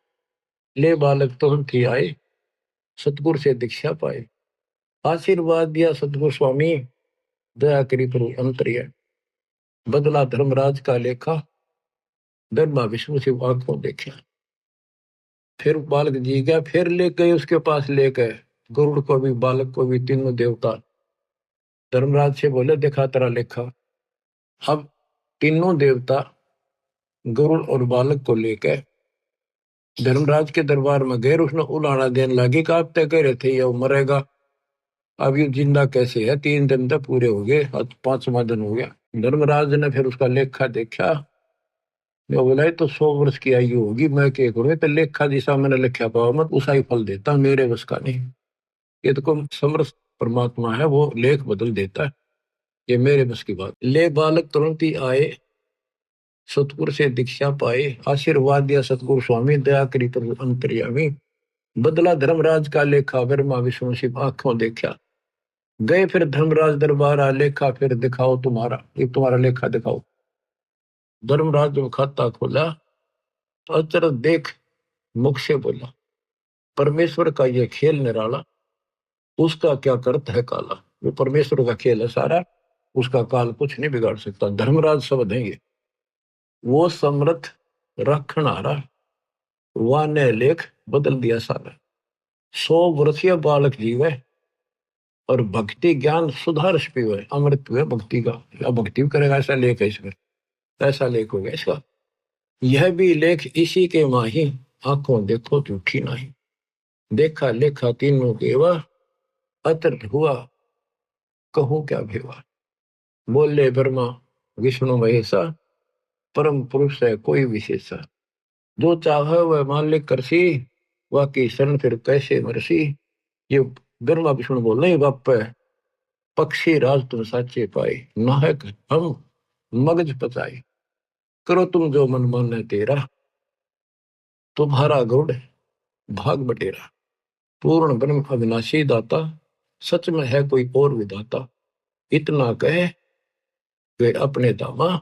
ले बालक तुरंत ही आए, सतगुरु से दीक्षा पाए। आशीर्वाद दिया सतगुरु स्वामी, दया करी प्रभु अंतर्य। बदला धर्मराज का लेखा, धर्मा विष्णु से आंखों देखा। फिर बालक जी गया, फिर ले गए उसके पास, ले गए गरुड़ को भी बालक को भी, तीनों देवता। धर्मराज से बोले देखा तेरा लेखा। अब तीनों देवता गरुड़ और बालक को लेकर धर्मराज के दरबार में गए। उसने उलाना देने लगी कि आप तय कह रहे थे ये मरेगा, अब ये जिंदा कैसे है। 3 दिन तक पूरे हो गए, आज 5वां दिन हो गया। धर्मराज ने फिर उसका लेखा देखा, मैं बोला तो 100 वर्ष की आयु होगी, मैं क्या करूँ। तो लेखा जिसा मैंने लिखा पाओ मत उसा ही फल देता, मेरे बस का नहीं। ये तो कोई समर्थ परमात्मा है, वो लेख बदल देता है, ये मेरे बस की बात। ले बालक तुरंत ही आए, सतगुरु से दीक्षा पाए। आशीर्वाद दिया सतगुरु स्वामी, दया करी प्रभु अंतर्यामी। बदला धर्मराज का लेखा, ब्रह्मा विष्णु शिव आंखों देखा। गए फिर धर्मराज दरबार, लेखा फिर दिखाओ तुम्हारा, ये तुम्हारा लेखा दिखाओ। धर्मराज जब खाता खोला, तो अचरज देख मुख से बोला, परमेश्वर का ये खेल निराला, उसका क्या करत है काला। वो परमेश्वर का खेल है सारा, उसका काल कुछ नहीं बिगाड़ सकता। धर्मराज शब्द है ये, वो समर्थ रखनारा, वह ने लेख बदल दिया सारा। 100 वर्षीय बालक जीवे, और भक्ति ज्ञान सुधारस पीवे, अमृत हुए भक्ति का। या भक्ति भी करेगा, ऐसा लेख है इसमें, ऐसा लेख हो गया इसका। यह भी लेख इसी के माही, आंखों देखो झूठी नहीं। देखा लेखा तीनों केवा, अतर्थ हुआ कहूं क्या भेवा। बोले ब्रह्मा विष्णु महेशा, परम पुरुष है कोई विशेषा। जो चाहे वह मालिक करसी, वाकी शरण फिर कैसे मरसी। ये ब्रह्मा विष्णु बोल रहे बाप है, पक्षी राज तुम साचे पाए, नाहक हम मगज पचाए। करो तुम जो मन माने तेरा, तुम्हारा गौड़ भाग बटेरा। पूर्ण ब्रह्म अविनाशी दाता, सच में है कोई और विदाता। इतना कहे वे अपने दामा,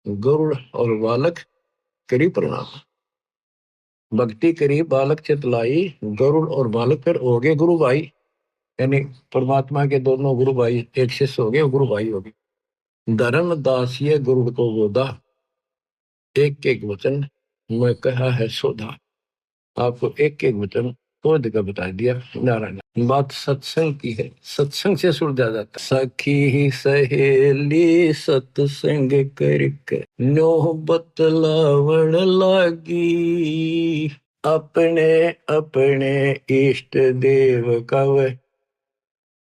गरुड़ और बालक करी प्रणाम। भक्ति करी बालक चितलाई, गरुड़ और बालक फिर हो गए गुरु भाई। यानी परमात्मा के दोनों गुरु भाई, एक शिष्य हो गए, गुरु भाई हो गए। धर्मदास ये गरुड़ को गोदा, एक एक वचन मैं कहा है सोधा। आपको एक एक वचन तो जगह बता दिया। नारायण। बात सत्संग की है, सत्संग से सुलझा जाता। सखी सहेली सत्संग करके नो बतलावण लागी, अपने अपने इष्ट देव कव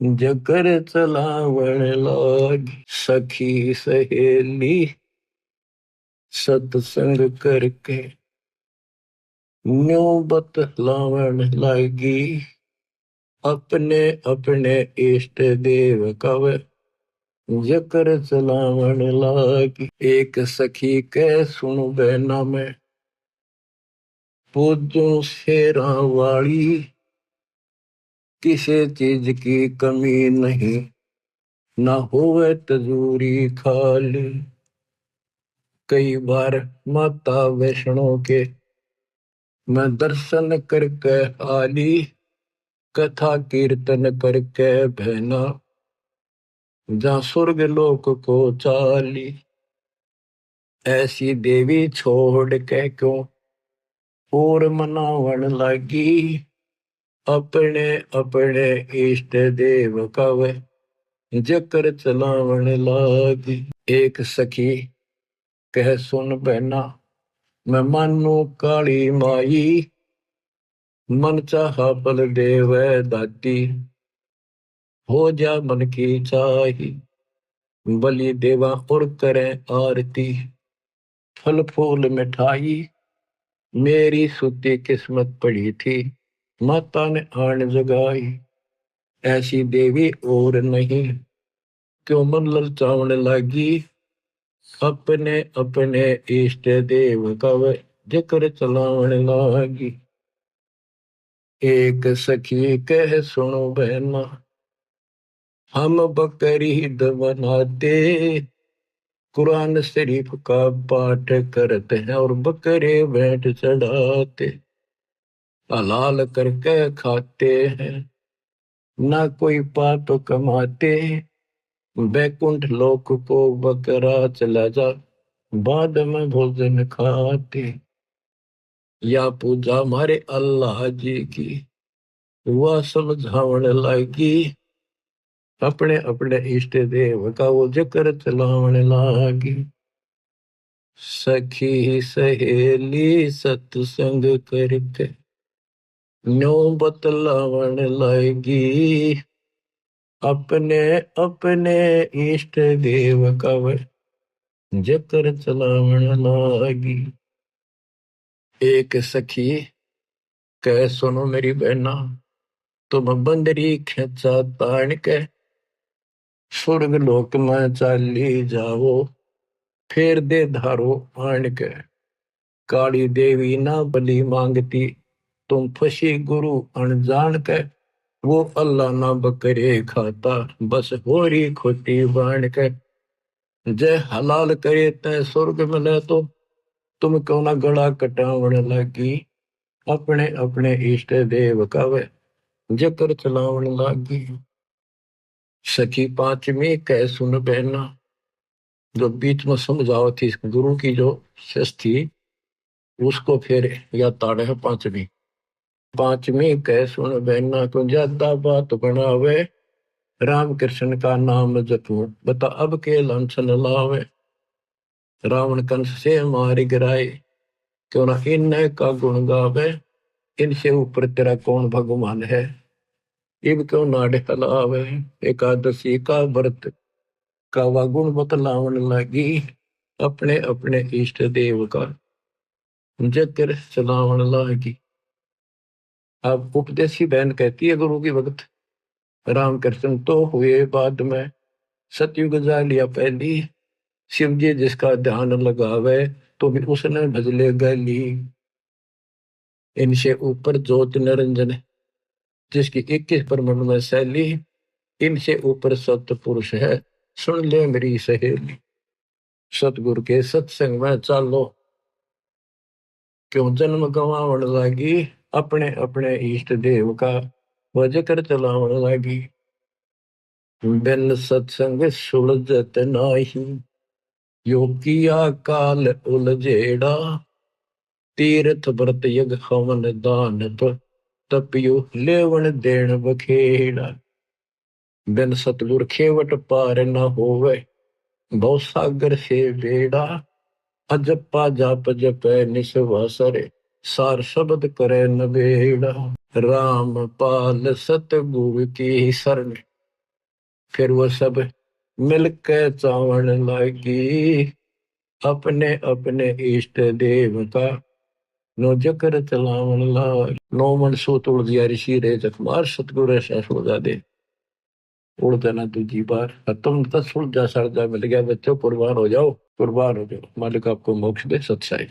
जकर चलावण लागी। सखी सहेली सत्संग करके न्यू बतलावण लागी, अपने अपने इष्ट देव कव जकर चलावण लागी। एक सखी के सुन बहना में पूजू शेरा वाली, किसी चीज की कमी नहीं, ना होवे तजूरी खाली। कई बार माता वैष्णो के मैं दर्शन करके आली, कथा कीर्तन करके बहना जा स्वर्ग लोक को चाली। ऐसी देवी छोड़ के क्यों और मनावण लगी, अपने अपने इष्ट देव कव जकर चलावण लागी। एक सखी कह सुन बहना मैं मानू काली माई, मन चाहा बल देव दाती, हो जा मन की चाही। बलि देवा और करें आरती, फल फूल मिठाई, मेरी सूती किस्मत पड़ी थी, माता ने आन जगाई। ऐसी देवी और नहीं, क्यों मन ललचावण लगी, अपने अपने इष्ट देव कव जिक्र चलावण लागी। एक सखी कह सुनो बहना हम बकरी बनाते, कुरान शरीफ का पाठ करते हैं और बकरे भेंट चढ़ाते, हलाल करके खाते हैं, ना कोई पाप कमाते, बैकुंठ लोक को बकरा चला जा, बाद में भोजन खाते। या पूजा हमारे अल्लाह जी की वह समझावण लागी, अपने अपने इष्ट देव का वो जिक्र चलावण लागी। सखी सहेली सत्संग करके न्यो बतलावण लागी, अपने अपने इष्ट देव का जिक्र चलावण लागी। एक सखी कह सुनो मेरी बहना, तुम बंदरी खेचा तान के स्वर्ग लोक में चाली जाओ, फिर दे धारो आन के। काली देवी ना बलि मांगती, तुम फसी गुरु अनजान के, वो अल्लाह ना बकरे खाता, बस होरी खोटी बाण के। जय हलाल करे तय स्वर्ग मिले, तो तुम क्यों ना गला कटावण लगी, अपने अपने इष्ट देव का वे जिक्र चलावण लागी। सखी पांचवी कह सुन बहना, जो बीच में समझाओ थी गुरु की जो शिष्य थी, उसको फिर या ताड़े है पांचवी। पांचवी कह सुन बहना को ज्यादा बात बनावे, राम कृष्ण का नाम जपू बता अब के लांछन लावे। रावण कंस से मार गिराए, क्यों ना इन का गुण गावे, इनसे ऊपर तेरा कौन भगवान है, इब क्यों नाड़े हलावे। एकादशी का व्रत का वह गुण बतलावन लगी, अपने अपने इष्ट देव का जिक्र चलावन लगी। अब उपदेशी बहन कहती है गुरु की भगत, रामकृष्ण तो हुए बाद में, सतयुग जा लिया पहली, शिव जी जिसका ध्यान लगावे तो भी उसने भजले गली। इनसे ऊपर ज्योति निरंजन जिसकी 21 परमाणु में शैली, इनसे ऊपर सत्य पुरुष है, सुन ले मेरी सहेली। सतगुरु के सत्संग में चालो, क्यों जन्म गवावण लागी, अपने अपने इष्ट देव का वह जिक्र चलावण लागी। बिन सत्संग सुलझत नाही, योगिया काल उलझेड़ा, तीर्थ व्रत यज्ञ हवन दान तपियो लेवन देन बखेड़ा। बिन सतगुर खेवट पार न होवे, भव सागर से बेड़ा। अजपा जाप जपै निसवासरे, सार शब्द करे नबेड़ा। राम पाल सतगुरु की शरण, फिर वो सब मिलके चावण लागी। अपने अपने इष्ट देव का नो जकर चलावन लाग। नो मन सो तोड़ दिया ऋषि रे जखमार, सतगुरु ऐसा सोजा दे उड़ देना दूजी बार। तुम तो सुलझा सड़जा मिल गया बच्चों, कुर्बान हो जाओ, कुर्बान हो जाओ। मालिक आपको मोक्ष दे। सत्साई।